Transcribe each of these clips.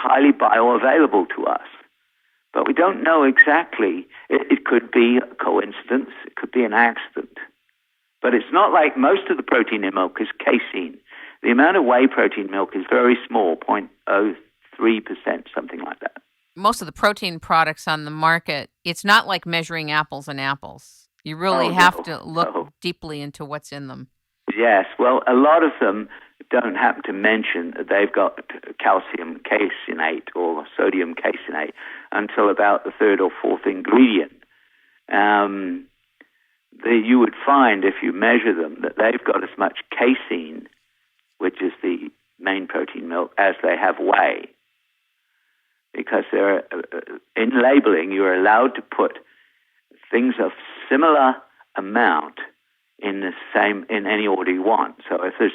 highly bioavailable to us. But we don't know exactly. It could be a coincidence. It could be an accident. But it's not like most of the protein in milk is casein. The amount of whey protein milk is very small, 0.03%, something like that. Most of the protein products on the market, it's not like measuring apples and apples. You really have to look deeply into what's in them. Yes, well, a lot of them don't happen to mention that they've got calcium caseinate or sodium caseinate until about the third or fourth ingredient. You would find, if you measure them, that they've got as much casein, which is the main protein milk, as they have whey. Because they're, in labeling, you're allowed to put things of similar amount in any order you want. So if there's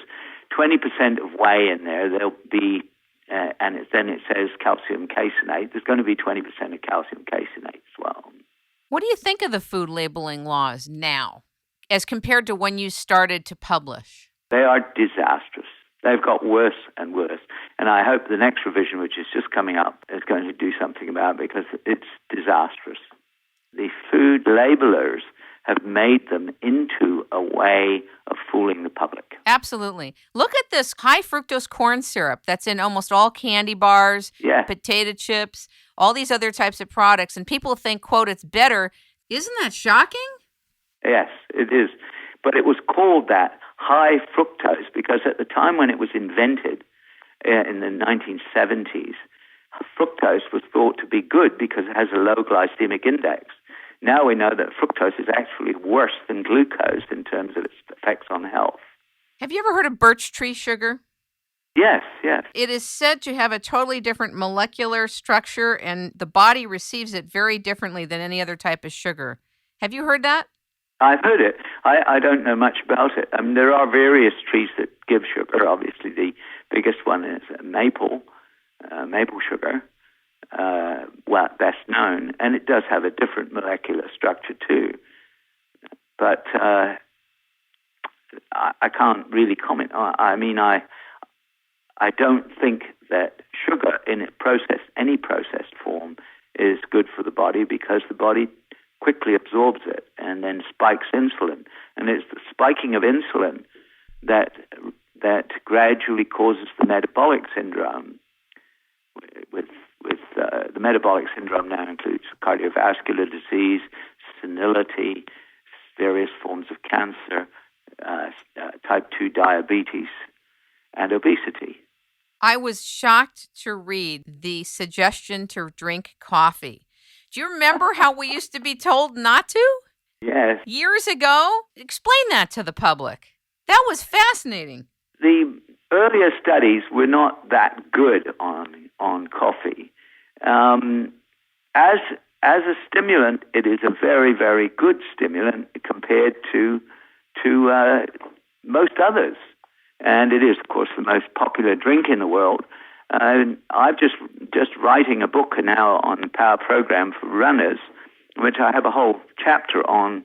20% of whey in there, there'll be, then it says calcium caseinate, there's going to be 20% of calcium caseinate as well. What do you think of the food labeling laws now, as compared to when you started to publish? They are disastrous. They've got worse and worse. And I hope the next revision, which is just coming up, is going to do something about it because it's disastrous. The food labelers have made them into a way of fooling the public. Absolutely. Look at this high fructose corn syrup that's in almost all candy bars, potato chips, all these other types of products, and people think, quote, it's better. Isn't that shocking? Yes, it is. But it was called that high fructose because at the time when it was invented in the 1970s, fructose was thought to be good because it has a low glycemic index. Now we know that fructose is actually worse than glucose in terms of its effects on health. Have you ever heard of birch tree sugar? Yes, yes. It is said to have a totally different molecular structure, and the body receives it very differently than any other type of sugar. Have you heard that? I've heard it. I don't know much about it. I mean, there are various trees that give sugar. Obviously, the biggest one is maple sugar, best known, and it does have a different molecular structure too. But I can't really comment. I mean, I don't think that sugar in any processed form is good for the body because the body quickly absorbs it and then spikes insulin. And it's the spiking of insulin that gradually causes the metabolic syndrome. The metabolic syndrome now includes cardiovascular disease, senility, various forms of cancer, type 2 diabetes, and obesity. I was shocked to read the suggestion to drink coffee. Do you remember how we used to be told not to? Yes. Years ago? Explain that to the public. That was fascinating. The earlier studies were not that good on coffee. As a stimulant, it is a very, very good stimulant compared to most others. And it is, of course, the most popular drink in the world. I'm just writing a book now on the Power Program for runners, in which I have a whole chapter on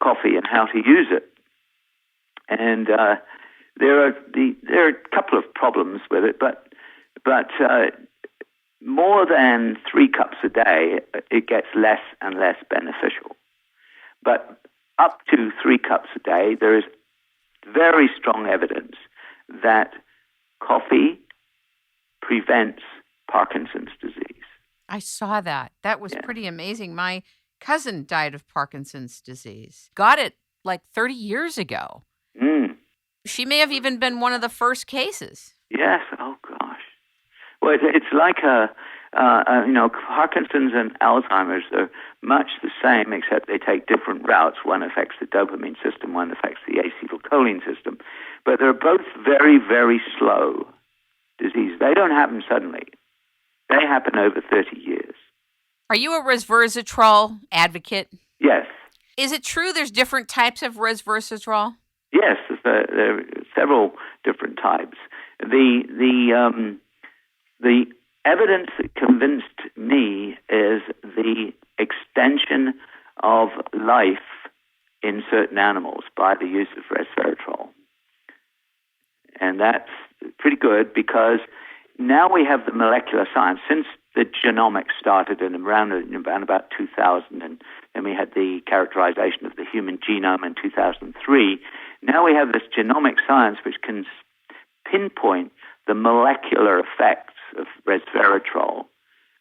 coffee and how to use it. And there are a couple of problems with it, but more than 3 cups a day, it gets less and less beneficial. But up to 3 cups a day, there is very strong evidence that coffee prevents Parkinson's disease. I saw that. That was pretty amazing. My cousin died of Parkinson's disease. Got it like 30 years ago. She may have even been one of the first cases. Yes. Oh, gosh. Well, it's like Parkinson's and Alzheimer's are much the same, except they take different routes. One affects the dopamine system, one affects the acetylcholine system. But they're both very, very slow disease. They don't happen suddenly. They happen over 30 years. Are you a resveratrol advocate? Yes. Is it true there's different types of resveratrol? Yes, there are several different types. The evidence that convinced me is the extension of life in certain animals by the use of resveratrol. And that's pretty good because now we have the molecular science. Since the genomics started in around about 2000, and then we had the characterization of the human genome in 2003, now we have this genomic science which can pinpoint the molecular effects of resveratrol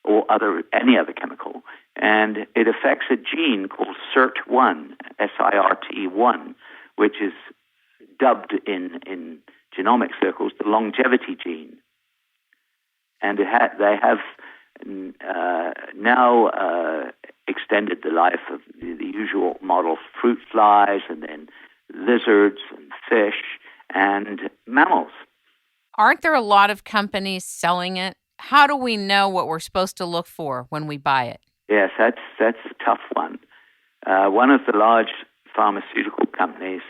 or any other chemical, and it affects a gene called SIRT1, SIRT1, which is dubbed in genomic circles the longevity gene. And they have now extended the life of the usual model fruit flies, and then lizards and fish and mammals. Aren't there a lot of companies selling it? How do we know what we're supposed to look for when we buy it? Yes, that's a tough one. One of the large pharmaceutical companies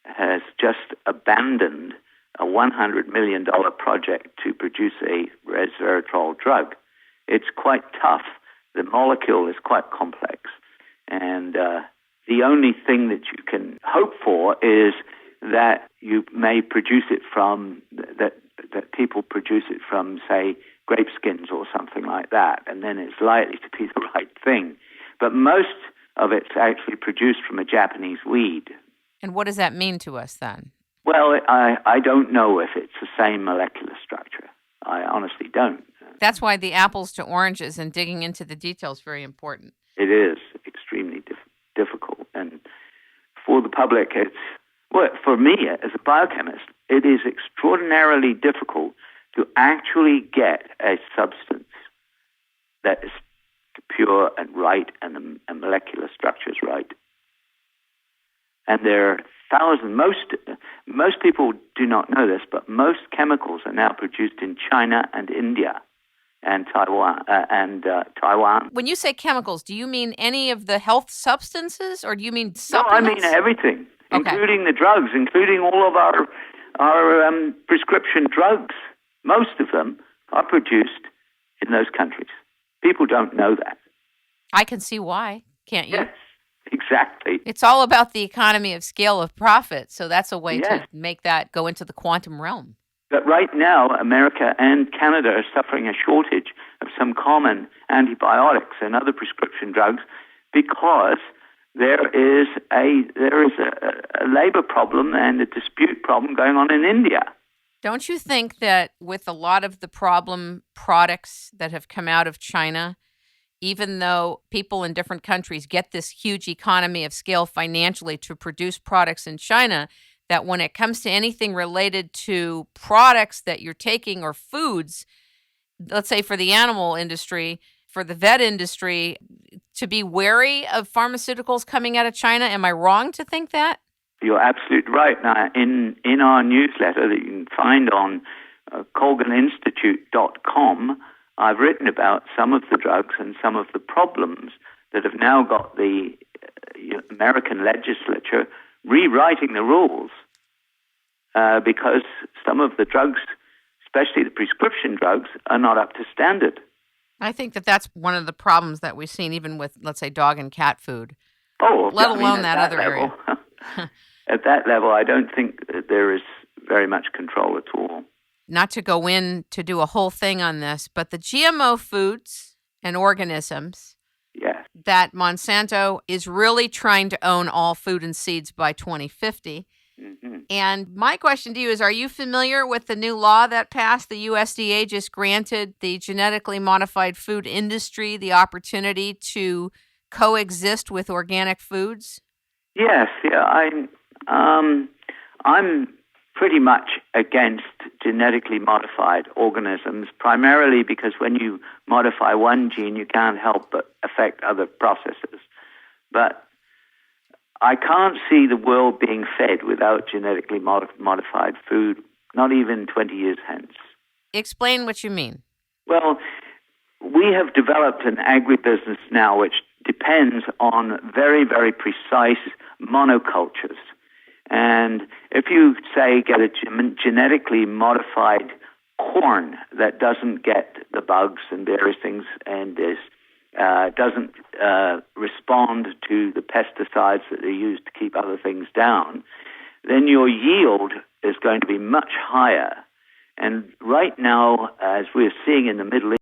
has just abandoned a $100 million project to produce a resveratrol drug. It's quite tough. The molecule is quite complex. And the only thing that you can hope for is that you may produce it from, that people produce it from, say, grape skins or something like that, and then it's likely to be the right thing. But most of it's actually produced from a Japanese weed. And what does that mean to us then? Well, I don't know if it's the same molecular structure. I honestly don't. That's why the apples to oranges and digging into the details is very important. It is extremely difficult. And for the public, for me as a biochemist, it is extraordinarily difficult to actually get a substance that is pure and right and the molecular structure is right. And there are thousands. Most people do not know this, but most chemicals are now produced in China and India and Taiwan. When you say chemicals, do you mean any of the health substances, or do you mean supplements? No, I mean everything, including the drugs, including all of our prescription drugs. Most of them are produced in those countries. People don't know that. I can see why, can't you? Yes, exactly. It's all about the economy of scale of profit, so that's a way to make that go into the quantum realm. But right now, America and Canada are suffering a shortage of some common antibiotics and other prescription drugs because there is a labor problem and a dispute problem going on in India. Don't you think that with a lot of the problem products that have come out of China, even though people in different countries get this huge economy of scale financially to produce products in China, that when it comes to anything related to products that you're taking or foods, let's say for the animal industry, for the vet industry, to be wary of pharmaceuticals coming out of China? Am I wrong to think that? You're absolutely right. Now, in our newsletter that you can find on colganinstitute.com, I've written about some of the drugs and some of the problems that have now got the American legislature rewriting the rules because some of the drugs, especially the prescription drugs, are not up to standard. I think that's one of the problems that we've seen even with, let's say, dog and cat food. Let alone that other area. At that level, I don't think that there is very much control at all. Not to go in to do a whole thing on this, but the GMO foods and organisms that Monsanto is really trying to own all food and seeds by 2050. Mm-hmm. And my question to you is, are you familiar with the new law that passed? The USDA just granted the genetically modified food industry the opportunity to coexist with organic foods? Yes, I'm pretty much against genetically modified organisms, primarily because when you modify one gene, you can't help but affect other processes. But I can't see the world being fed without genetically modified food, not even 20 years hence. Explain what you mean. Well, we have developed an agribusiness now which depends on very, very precise monocultures. And if you, say, get a genetically modified corn that doesn't get the bugs and various things and doesn't respond to the pesticides that are used to keep other things down, then your yield is going to be much higher And right now, as we're seeing in the Middle